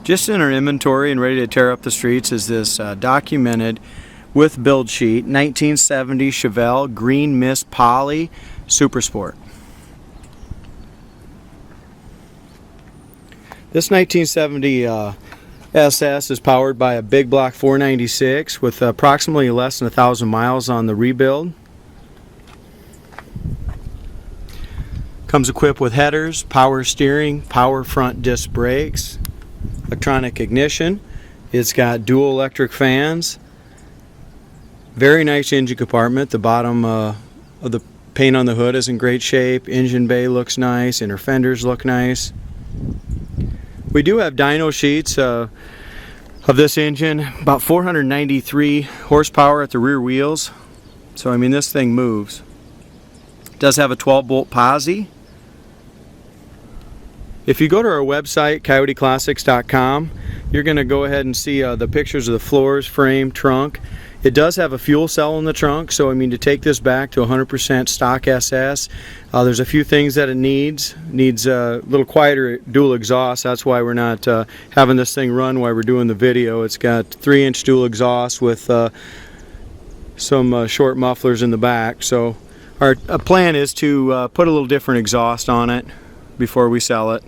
Just in our inventory and ready to tear up the streets is this documented with build sheet 1970 Chevelle Green Mist Poly Super Sport. This 1970 SS is powered by a big block 496 with approximately less than 1,000 miles on the rebuild. Comes equipped with headers, power steering, power front disc brakes, electronic ignition. It's got dual electric fans. Very nice engine compartment. The bottom of the paint on the hood is in great shape. Engine bay looks nice. Inner fenders look nice. We do have dyno sheets of this engine. About 493 horsepower at the rear wheels. So I mean, this thing moves. It does have a 12-bolt posi. If you go to our website, coyoteclassics.com, you're going to go ahead and see the pictures of the floors, frame, trunk. It does have a fuel cell in the trunk, so I mean, to take this back to 100% stock SS, there's a few things that it needs. Needs a little quieter dual exhaust. That's why we're not having this thing run while we're doing the video. It's got 3-inch dual exhaust with some short mufflers in the back. So our plan is to put a little different exhaust on it before we sell it.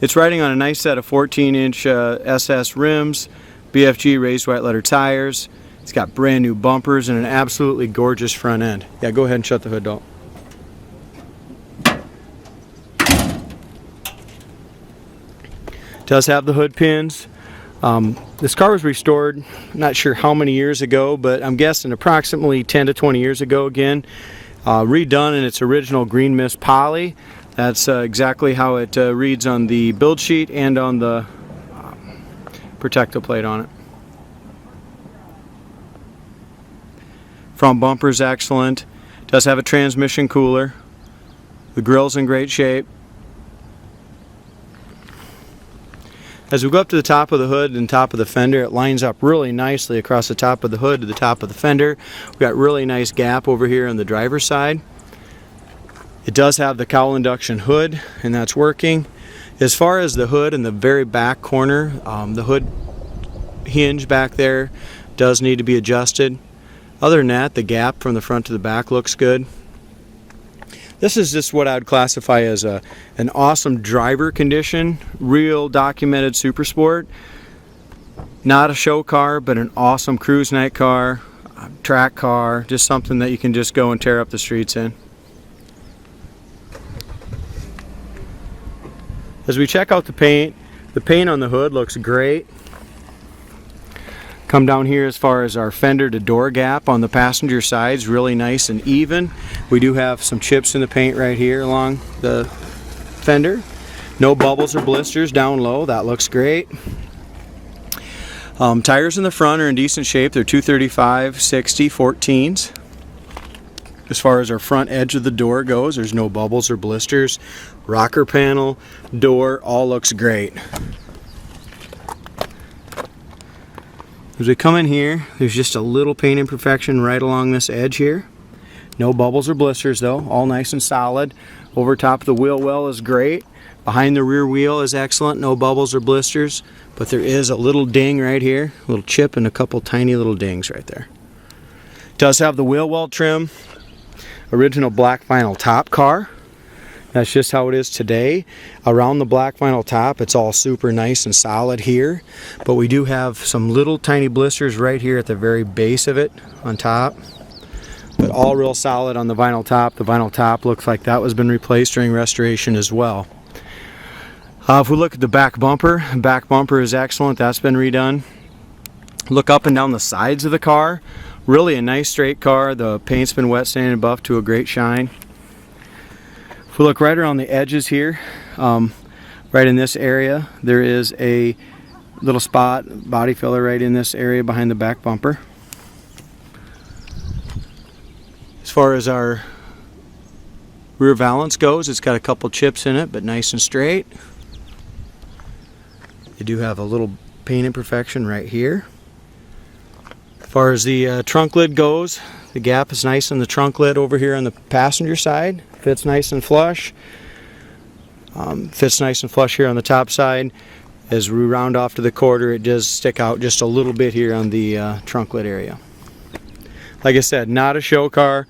It's riding on a nice set of 14-inch SS rims, BFG raised white letter tires. It's got brand new bumpers and an absolutely gorgeous front end. Yeah, go ahead and shut the hood, Dalton. Does have the hood pins. This car was restored, I'm not sure how many years ago, but I'm guessing approximately 10 to 20 years ago again. Redone in its original green mist poly. That's exactly how it reads on the build sheet and on the protective plate on it. Front bumper's excellent. Does have a transmission cooler. The grill's in great shape. As we go up to the top of the hood and top of the fender, it lines up really nicely across the top of the hood to the top of the fender. We've got really nice gap over here on the driver's side. It does have the Cowl induction hood, and that's working. As far as the hood in the very back corner, the hood hinge back there does need to be adjusted. Other than that, the gap from the front to the back looks good. This is just what I would classify as an awesome driver condition, real documented super sport. Not a show car, but an awesome cruise night car, track car, just something that you can just go and tear up the streets in. As we check out the paint on the hood looks great. Come down here as far as our fender to door gap on the passenger sides, really nice and even. We do have some chips in the paint right here along the fender. No bubbles or blisters down low, that looks great. Tires in the front are in decent shape. They're 235/60 14s. As far as our front edge of the door goes, there's no bubbles or blisters. Rocker panel, door, all looks great. As we come in here, there's just a little paint imperfection right along this edge here. No bubbles or blisters though, all nice and solid. Over top of the wheel well is great. Behind the rear wheel is excellent, no bubbles or blisters, but there is a little ding right here, a little chip and a couple tiny little dings right there. It does have the wheel well trim. Original black vinyl top car. That's just how it is today. Around the black vinyl top, it's all super nice and solid here, but we do have some little tiny blisters right here at the very base of it on top, but all real solid on the vinyl top. The vinyl top looks like that was been replaced during restoration as well. If we look at the back bumper is excellent. That's been redone. Look up and down the sides of the car. Really a nice straight car. The paint's been wet sanded and buffed to a great shine. If we look right around the edges here, right in this area, there is a little spot, body filler right in this area behind the back bumper. As far as our rear valance goes, it's got a couple chips in it, but nice and straight. You do have a little paint imperfection right here. As far as the trunk lid goes, the gap is nice in the trunk lid over here on the passenger side. Fits nice and flush. Fits nice and flush here on the top side. As we round off to the quarter, it does stick out just a little bit here on the trunklet area. Like I said, not a show car,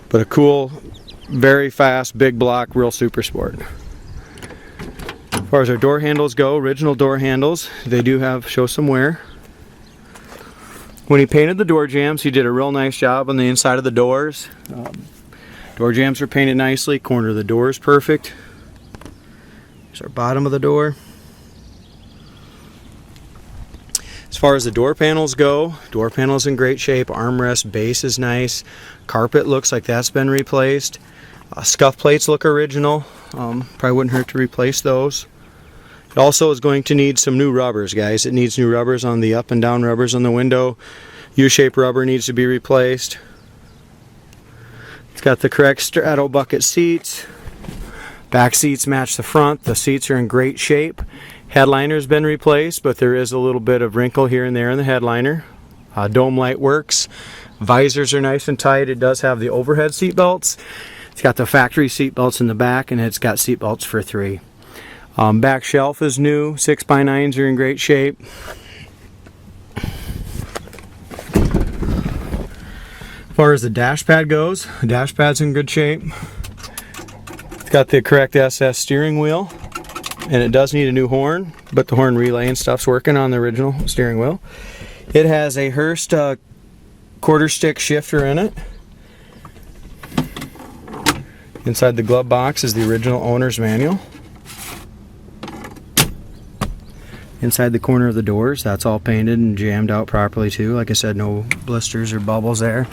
but a cool, very fast, big block, real super sport. As far as our door handles go, original door handles, they do show some wear. When he painted the door jambs, he did a real nice job on the inside of the doors. Door jambs are painted nicely. Corner of the door is perfect. Here's our bottom of the door. As far as the door panels go, door panels in great shape. Armrest base is nice. Carpet looks like that's been replaced. Scuff plates look original. Probably wouldn't hurt to replace those. It also is going to need some new rubbers, guys. It needs new rubbers on the up and down rubbers on the window. U-shaped rubber needs to be replaced. It's got the correct straddle bucket seats. Back seats match the front. The seats are in great shape. Headliner's been replaced, but there is a little bit of wrinkle here and there in the headliner. Dome light works. Visors are nice and tight. It does have the overhead seat belts. It's got the factory seat belts in the back, and it's got seat belts for 3. Back shelf is new. 6x9s are in great shape. As far as the dash pad goes, the dash pad's in good shape. It's got the correct SS steering wheel, and it does need a new horn, but the horn relay and stuff's working on the original steering wheel. It has a Hurst quarter stick shifter in it. Inside the glove box is the original owner's manual. Inside the corner of the doors, that's all painted and jammed out properly too. Like I said, no blisters or bubbles there.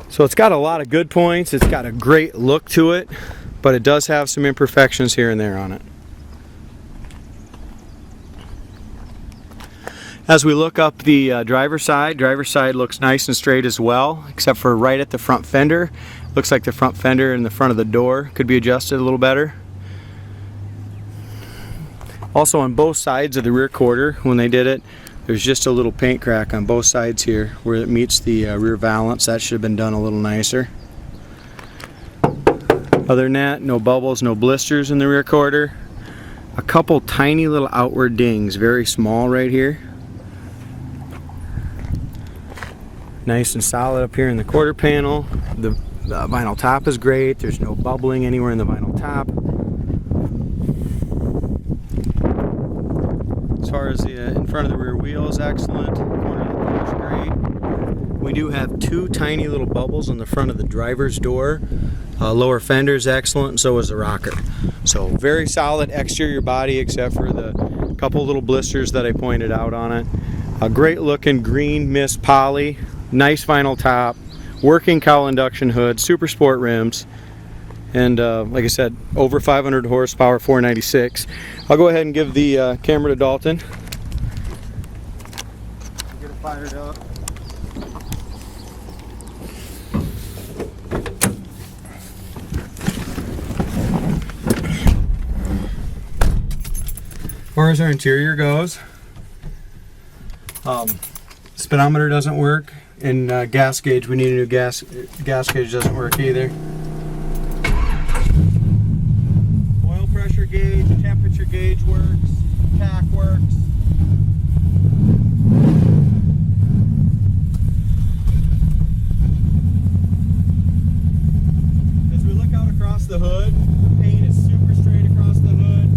So it's got a lot of good points. It's got a great look to it, but it does have some imperfections here and there on it. As we look up the driver's side looks nice and straight as well, except for right at the front fender. Looks like the front fender and the front of the door could be adjusted a little better. Also on both sides of the rear quarter, when they did it, there's just a little paint crack on both sides here where it meets the rear valance. That should have been done a little nicer. Other than that, no bubbles, no blisters in the rear quarter. A couple tiny little outward dings, very small right here. Nice and solid up here in the quarter panel. The vinyl top is great. There's no bubbling anywhere in the vinyl top. As far as the in front of the rear wheel is excellent. Corner of the door is great. We do have 2 tiny little bubbles on the front of the driver's door. Lower fender is excellent, and so is the rocker. So very solid exterior body, except for the couple little blisters that I pointed out on it. A great looking green mist poly. Nice vinyl top. Working Cowl induction hood. Super sport rims. And like I said, over 500 horsepower, 496. I'll go ahead and give the camera to Dalton. Get it fired up. As far as our interior goes, speedometer doesn't work, and gas gauge, we need a new gas gauge doesn't work either. Oil pressure gauge, temperature gauge works, tach works. As we look out across the hood, the paint is super straight across the hood,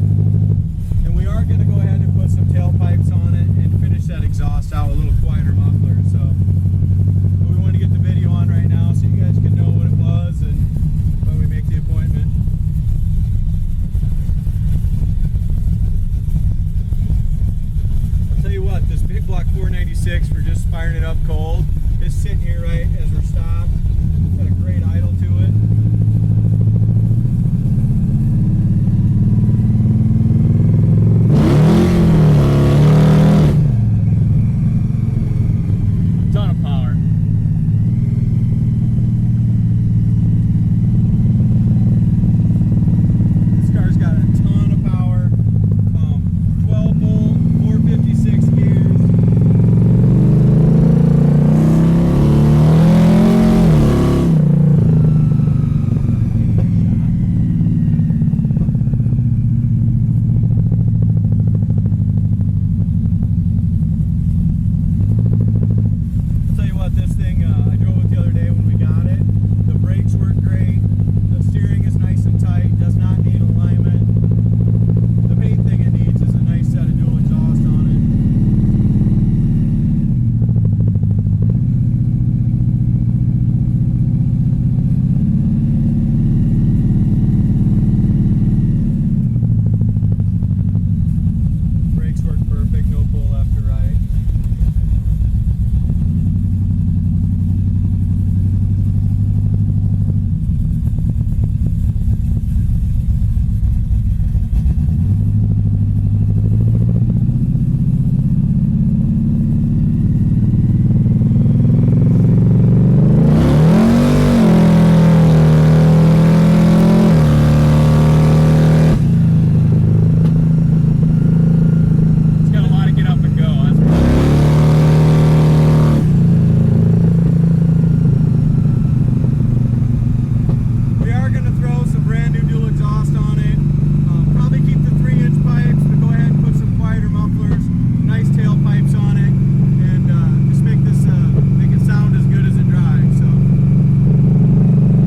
and we are going to go ahead and put some tailpipes on it and finish that exhaust out with a little quieter muffler. So we want to get the video on right now so you guys can know what it was and when we make the appointment. I'll tell you what, this big block 496, we're just firing it up cold. It's sitting here right as we're stopped. It's got a great idle